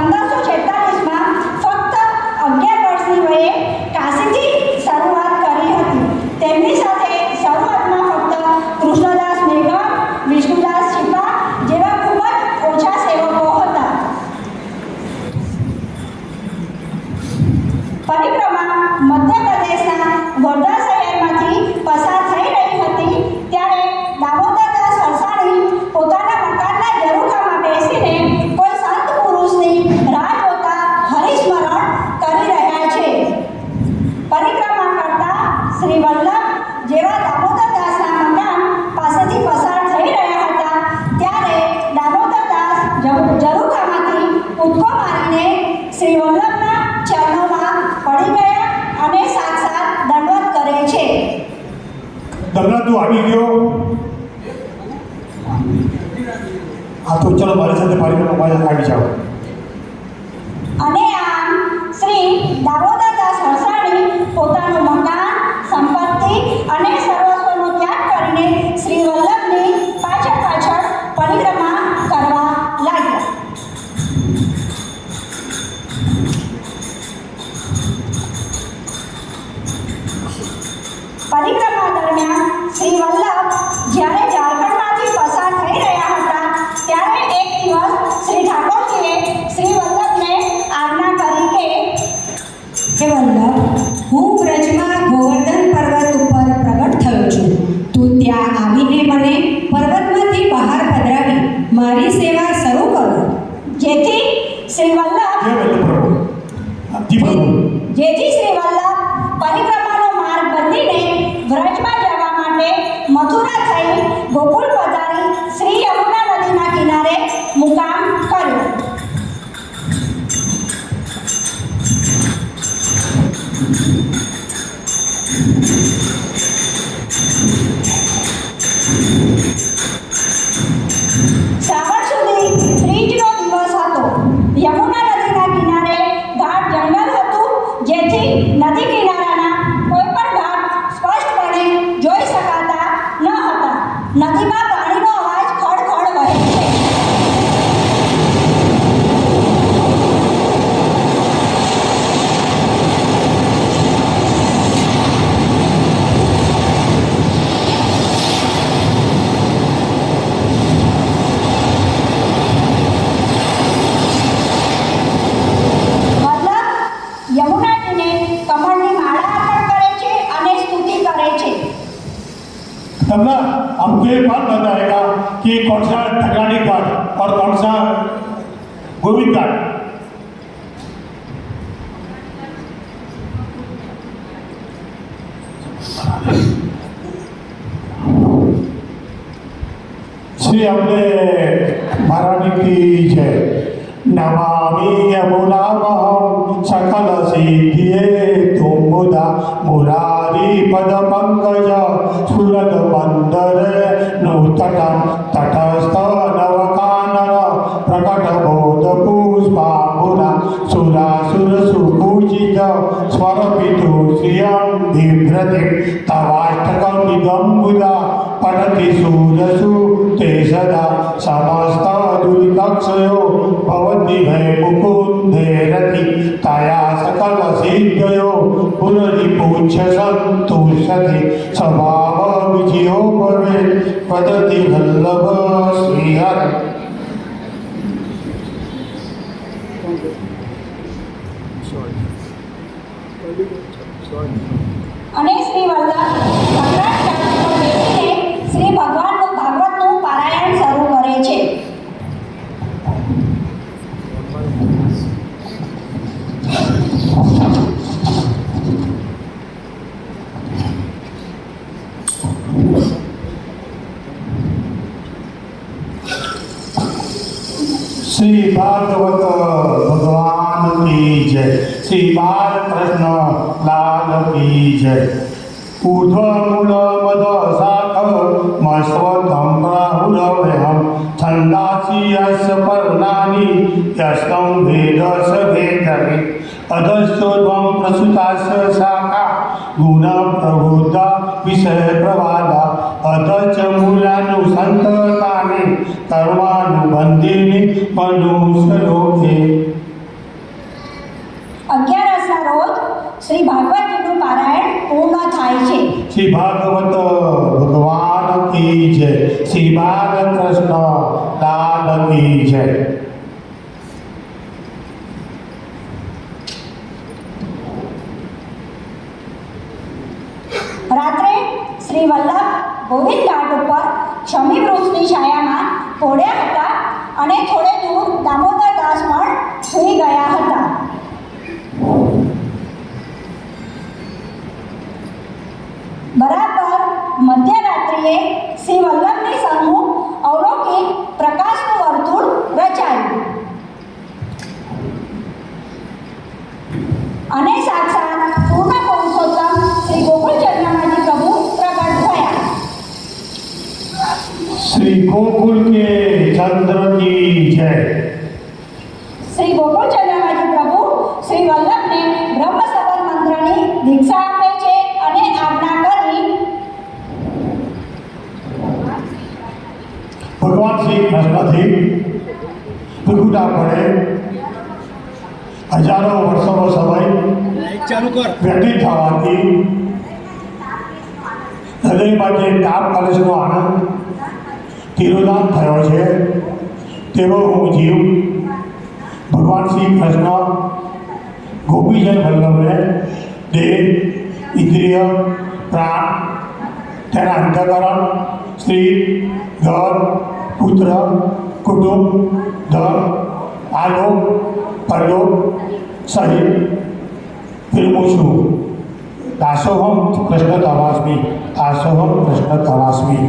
1546માં ફક્ત 11 વર્ષની વયે કાશીથી શરૂઆત કરી હતી. તેમની સાથે શરૂઆતમાં ફક્ત કૃષ્ણદાસ મેઘમ, વિષ્ણુદાસ છીપા જેવા ખૂબ જ ઓછા સેવકો હતા. પરિક્રમા મધ્યપ્રદેશના ગોંડા શહેરમાંથી પસાર થઈ રહી હતી ત્યારે દામોદરદાસ સરસાણી પોતાના મકાનના ઝરૂખામાં બેસીને કોઈ સંત પુરુષની રાહ જોતા હરિસ્મરણ કરી રહ્યા છે. પરિક્રમા કરતા શ્રી વલ્લભ જેવા દામોદરદાસના મકાન પાસેથી પસાર થઈ રહ્યા હતા ત્યારે દામોદરદાસ ઝરૂખામાંથી કૂદકો મારીને શ્રી વલ્લભના ચરણોમાં પડી ગયા અને સાક્ષાત દંડવત કરે છે. દમના તું આવી ગયો. હા તો ચલો મારી સાથે પરિક્રમામાં આવી જાઓ. અને આમ શ્રી દામોદરદાસ સરસાણી પોતાનું મકાન, સંપત્તિ અને સર્વસ્વનો ત્યાગ કરીને શ્રી વલ્લભની પાછળ પરિક્રમા કરવા લાગ્યા. પરિક્રમા દરમિયાન શ્રી વલ્લભ જ્યારે ઝારખંડમાંથી પસાર થઈ રહ્યા હતા ત્યારે એક દિવસ શ્રી ઠાકોરજીએ શ્રી વલ્લભને આજ્ઞા કરી કે હે વલ્લભ, હું બ્રજમાં ગોવર્ધન પર્વત ઉપર પ્રગટ થયો છું. તું ત્યાં આવીને મને પર્વતમાંથી બહાર પધરાવી મારી સેવા શરૂ કરો. જેથી શ્રી વલ્લભ પરિક્રમાનો માર્ગ બદલીને વ્રજમાં જવા માટે મથુરા થઈ ગોકુળ પધારી શ્રી યમુના નદીના કિનારે મુકામ કર્યો. શ્રાવણ સુધી ત્રીજનો દિવસ હતો. યમુના નદીના કિનારે ગાઢ જંગલ હતું જેથી નદી કિનારાના કોઈ પણ ઘાટ સ્પષ્ટપણે જોઈ શકાતા ન હતા. નદીમાં પાણીનો અવાજ ખડખડ વહે છે. યમુનાજીને કમળની માળા અર્પણ કરે છે અને સ્તુતિ કરે છે. तमना हमको एक बात बताएगा कि कौन सा ठकानी घाट और कौन सा गोविंद घाट? श्री हमने महारानी की जय. नमामि यमुनामहं सकल सिद्धिये तुमुदा मुरारी पद पंकज सुरत मंदरे नूतटं तटस्थ नवकानन प्रकट बोध पुष्पाम्बुना सुरासुर सुपूजित स्वरपितु श्रियं बिभ्रति तवाष्टकं निगम्बुदा पठति सूरसु ते सदा समस्त दुर्गक्षयो भवति भय मुकुन्दे रति तया सकल सिद्धयो पुनरिपुच्छ सन्तुष्यति स्वभाव विजयो भवेत् वदति वल्लभ श्रीहरि. અને શ્રી વલ્લભ ભગવાન પર બેસીને શ્રી ભગવાનનું ભાગવતનું પારાયણ શરૂ કરે છે. श्री भागवत भगवान की जय. श्री बालकृष्ण लाल की जय. ऊर्ध्वमूल मद शाख मस्वतं प्राहुरव्यहं छन्दांसि यस्य पर्णानि यस्तं वेद स वेदवित्. अधश्चोर्ध्वं प्रसुतास्य शाखा गुणप्रबुद्धा विषयप्रवादा. अध च मूलानुसन्ततानि कर्मानुबन्धीनि मनुष्यलोके. ભાગવતજીનું પારાયણ પૂર્ણ થાય છે. શ્રી ભાગવત ભગવાન કી જય. શ્રી બાલકૃષ્ણ લાલ કી જય. રાત્રે શ્રી વલ્લભ ગોવિંદ ઘાટ ઉપર શમી વૃક્ષની છાયામાં ઘોડ્યા હતા અને થોડે દૂર દામોદર દાસ પણ સૂઈ ગયા હતા. બરાબર મધ્યરાત્રિએ શ્રી વલ્લભની સન્મુખ અવલૌકિક પ્રકાશનું વર્તુળ રચાયું અને સાક્ષાત પૂર્ણ પુરુષોત્તમ શ્રી ગોકુળચંદ્રમાજી પ્રભુ પ્રગટ થયા. श्री गोकुल के चंद्र की जय. શ્રી ગોકુળચંદ્રમાજી પ્રભુ શ્રી વલ્લભને બ્રહ્મ સંબંધ મંત્રની દીક્ષા આપે છે અને આજ્ઞા કરી ભગવાન શ્રી કૃષ્ણથી વિખુટા પડે હજારો વર્ષોનો સમય વ્યતીત થવાથી હૃદયમાં જે કામ કલશનો આનંદ તિરોધાન થયો છે તેવો હું જીવ ભગવાન શ્રી કૃષ્ણ ગોપીજન વલ્લભને દેહ, ઇન્દ્રિય, પ્રાણ, તેના અંતઃકરણ, સ્ત્રી, ઘર, પુત્ર, કુટુંબ, ધન, આલોક, પરલોક સહિત ફિલ્મું છું. દાસોહમ કૃષ્ણ તવાસ્મી. દાસોહમ કૃષ્ણ તવાસ્મી.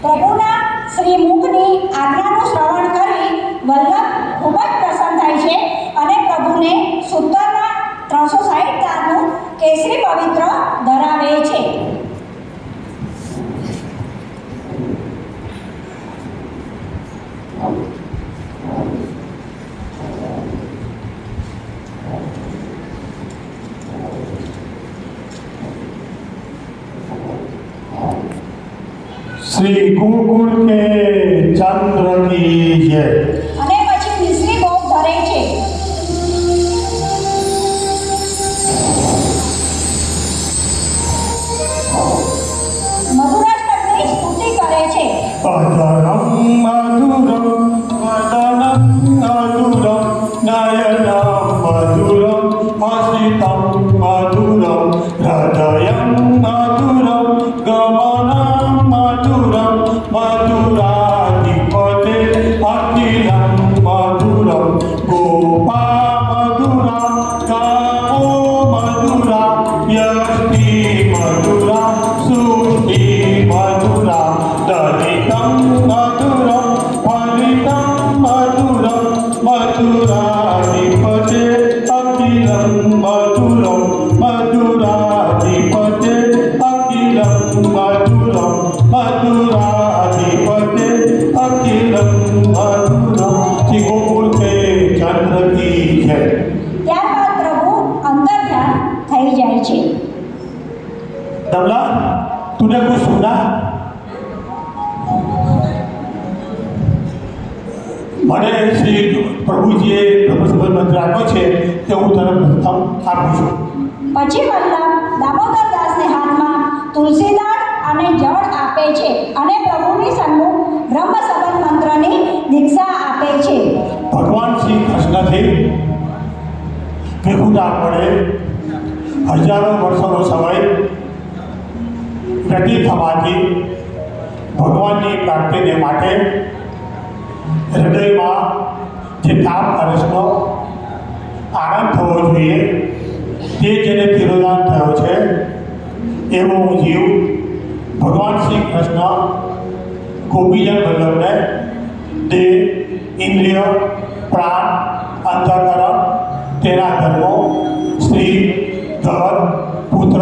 પ્રભુના શ્રી મુખની આજ્ઞાનું શ્રવણ કરી વલ્લભ ખૂબ જ પ્રસન્ન થાય છે અને પ્રભુને સૂતરના 360 તારનું કેસરી પવિત્ર ધરાવે છે. श्री गोकुल के चंद्र की जय. અને પછી મિશ્રી ભોગ ધરે છે. મધુરાષ્ટકની સ્તુતિ કરે છે. અધરમ મધુરમ વદનમ મધુરમ નયનમ મધુરમ હસિતમ મધુરમ હૃદયમ મધુરમ ગમનમ મધુરમ મધુરાધિપતે અખિલમ મધુરમ ગોપા મધુરા કામો મધુરા યષ્ટિ મધુરા સુષ્ટિ મધુરા દલિતમ મધુરમ ફલિતમ મધુરમ મધુરાધિપતે અખિલમ મધુરમ મધુરાધિપતે અખિલમ મધુરમ મધુરાધિપતે અખિલમ મધુરમ. શ્રી ગોકુલ કે ચંદ્ર કી જય. ત્યારબાદ પ્રભુ અંતર્ધ્યાન થઈ જાય છે. तबला तूने कुछ सुना? મને શ્રી પ્રભુજીએ બ્રહ્મસંબંધ મંત્ર આપ્યો છે તે હું તને પ્રથમ આપું છું. પછી વલ્લભ દામોદર દાસને હાથમાં તુલસીદાળ અને જળ આપે છે અને પ્રભુની સન્મુખ બ્રહ્મ સંબંધ મંત્રની દીક્ષા આપે છે. ભગવાન શ્રી કૃષ્ણથી વિખુટા પડે હજારો વર્ષોનો સમય વ્યતીત થવાથી ભગવાનની પ્રાપ્તિને માટે હૃદયમાં જે કામ કલશનો આનંદ થવો જોઈએ તે જેને તિરોધાન થયો છે એવો હું જીવ ભગવાન શ્રી કૃષ્ણ ગોપીજન વલ્લભને દેહ, ઇન્દ્રિય, પ્રાણ, અંતઃકરણ, તેના ધર્મો, સ્ત્રી, ઘર, પુત્ર,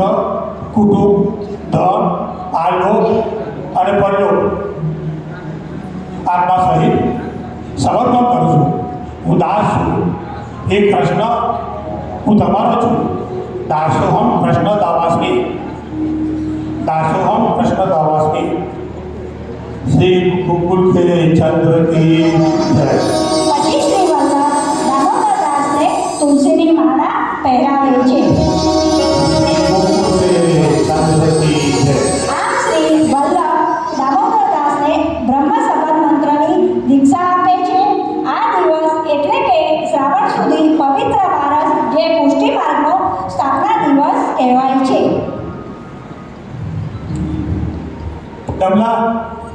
કુટુંબ, ધન, આલોક અને પરલોક આત્મા સહિત સમર્પણ કરું છું. હું દાસ છું. હે કૃષ્ણ, હું તમારો છું. દાસોહમ કૃષ્ણ દાવાસ્મી. દાસોહમ કૃષ્ણ દાવાસ્મી. શ્રી ગોકુલ કે ચંદ્ર કી જય. પછી શ્રી વલ્લભ દામોદર દાસને તુલસીની માળા પહેરાવે છે. કમલા,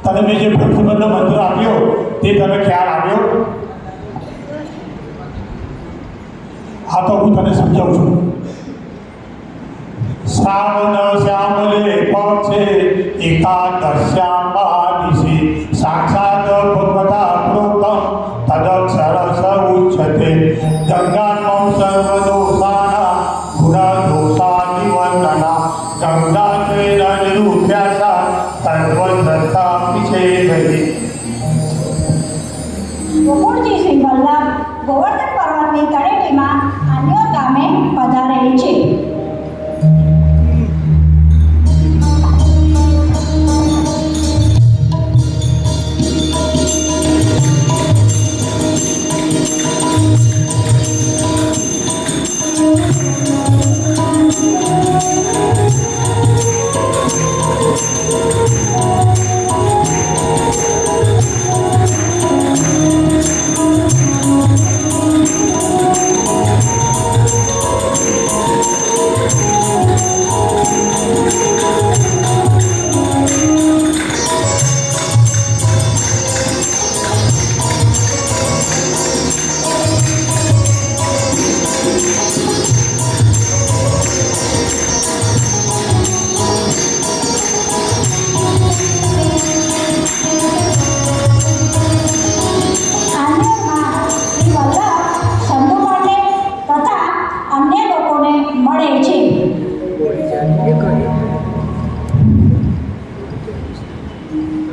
તને મેં જે પ્રતિબંધ મંત્ર આપ્યો તે તને ખ્યાલ આવ્યો? હા, તો હું તને સમજાવું છું. શ્રાવણ શ્યામલે પક્ષે એકાદશ્યામા નિશિ સાક્ષાત ભગવતા પ્રોક્તમ તદક્ષર સ ઉચ્યતે ગંગાત્મં સર્વદોષાનાં ગુણદોષા નિવર્તના ગંગાચૈર નિરૂપ્યાસા તદ્વદ્ધત્તા વિષેદયે. ગોકુળજી શ્રી વલ્લભ ગોવર્ધન પર્વતની તળેટીમાં અન્ય ગામે પધારેલ છે.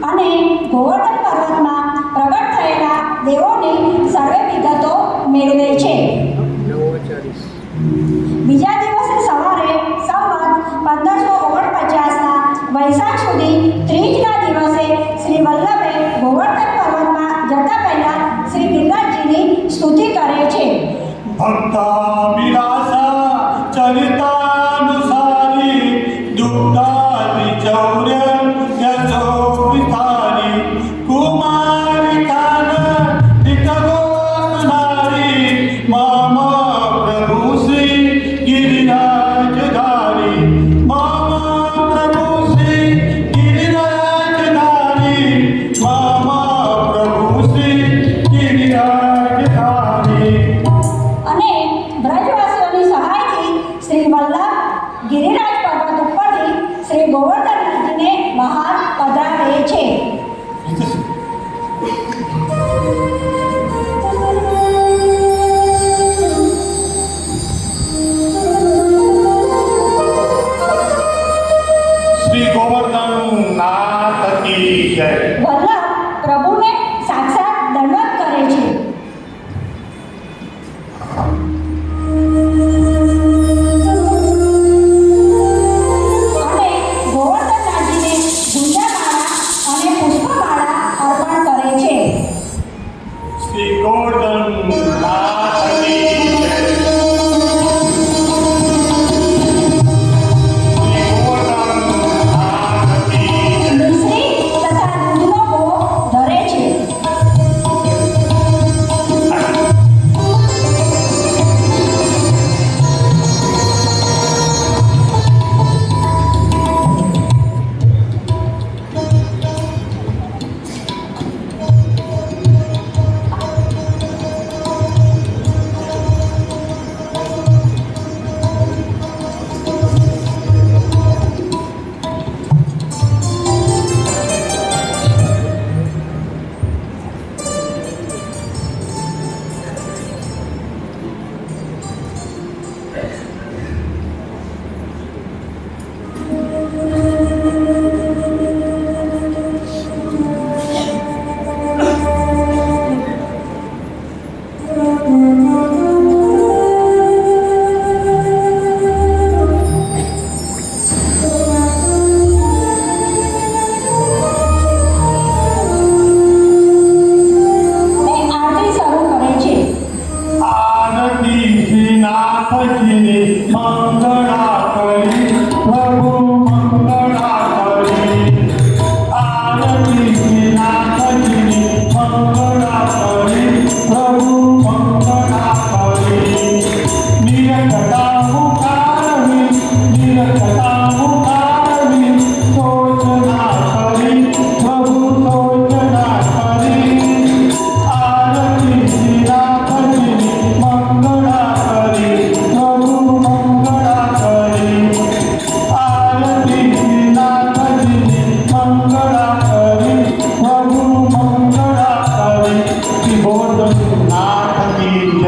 અને ગોવર્ધન પર્વતમાં પ્રગટ થયેલા દેવોની સર્વે વિગતો મેળવે છે. બીજા દિવસે સવારે સંવત 1549ના વૈશાખ સુધી ત્રીજના દિવસે શ્રી વલ્લભે ગોવર્ધન પર્વતમાં જતા પહેલા શ્રી ગિરિરાજજીની સ્તુતિ કરે છે. ભક્તા વિલાસા ચરિતાનુસારી દુઃખાદિ ચૌર્યં યશો વિતારી કુમારિકાન હિતગોસ્નારી મમ પ્રભુ શ્રી ગિરિરાજધારી મમ પ્રભુ શ્રી ગિરિરાજધારી મમ પ્રભુ શ્રી ગિરિરાજધારી. અને બ્રજવાસીઓની સહાયથી શ્રી વલ્લભ ગિરિરાજ પર્વત ઉપરથી શ્રી ગોવર્ધનજીને બહાર પધરાવે છે. શ્રી ગોવર્ધન નાથ કી જય. વલ્લભ પ્રભુને સાક્ષાત દંડવત કરે છે. અને ગોવર્ધનજીને ગુંજામાળા અને પુષ્પમાળા અર્પણ કરે છે. શ્રી ગોવર્ધન નાથ કી જય. શ્રી ગોવર્ધન નાથ કી જય. મિશ્રી તથા દૂધનો ભોગ ધરે છે.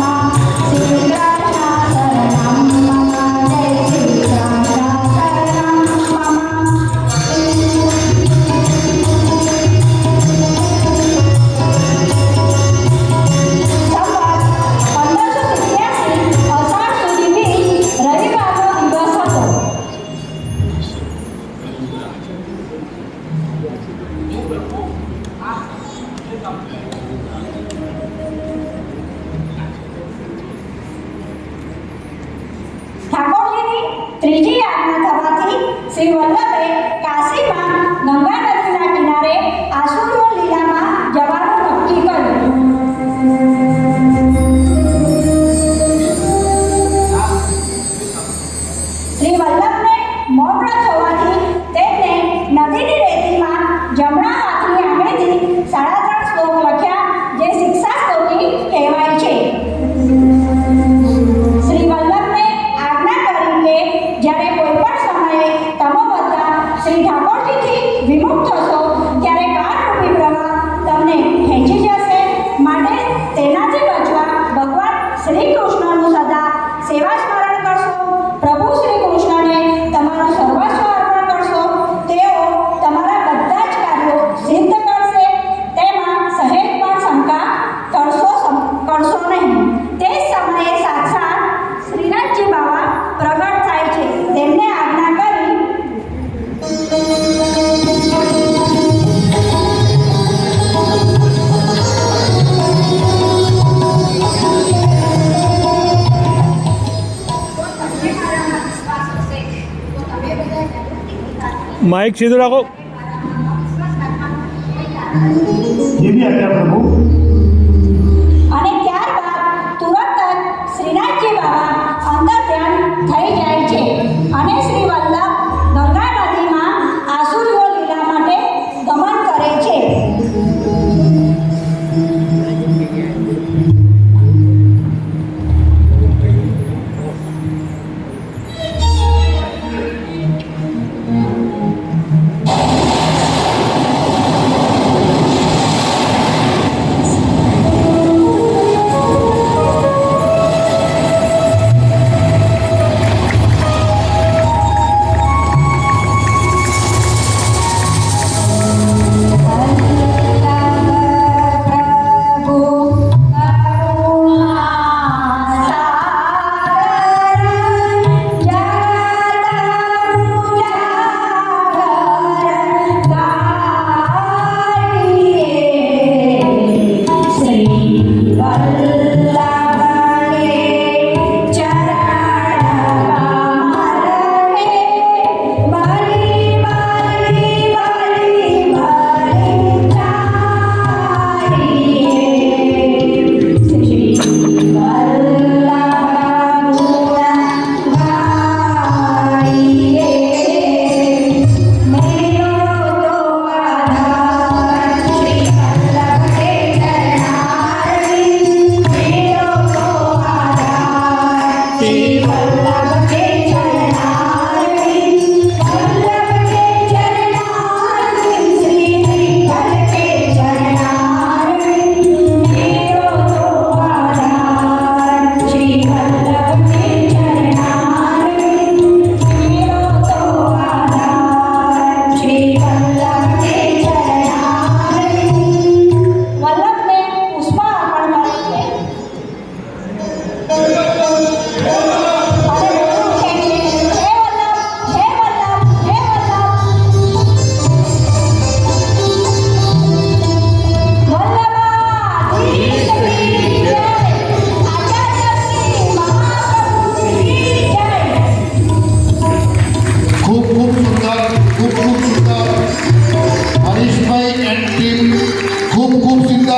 શ્રી કૃષ્ણ શરણમ મમ જય શ્રી કૃષ્ણ શરણમ મમ સંવત 1587 અષાઢ સુદીની રવિવારનો દિવસ હતો. ઠાકોરજીની ત્રીજી આજ્ઞા થવાથી શ્રી વલ્લભે કાશીમાં ગંગા નદીના કિનારે આસુરો લીલામાં જવાનું નક્કી કર્યું. શ્રી વલ્લભને મૌન થવાથી તેમને નદીની રેતીમાં જમણા હાથની આંગળીથી 3.5 શ્લોક લખ્યા, જે શિક્ષા સ્તોત્રી કહેવાય છે. શ્રી વલ્લભને આજ્ઞા કરી કે જ્યારે કોઈ પણ સમયે તમે બધા શ્રી ઠાકોરજીથી વિમુખ થશો ત્યારે કાળરૂપી પ્રવાહ તમને ખેંચી જશે. માટે તેનાથી બચવા ભગવાન શ્રી કૃષ્ણનું સદા સેવા સ્મરણ કરશો. પ્રભુ શ્રી કૃષ્ણને તમારું સર્વસ્વ અર્પણ કરશો. તેઓ તમારા બધા જ કાર્યો સિદ્ધ કરશે. તેમાં સહેજ પણ શંકા કરશો નહીં. તે જ સમયે સાક્ષાત શ્રીનાથજી બાવા પ્રગટ થાય છે. તેમને આજ્ઞા કરી માઇક સીધું રાખો. જેવી આજ્ઞા પ્રભુ.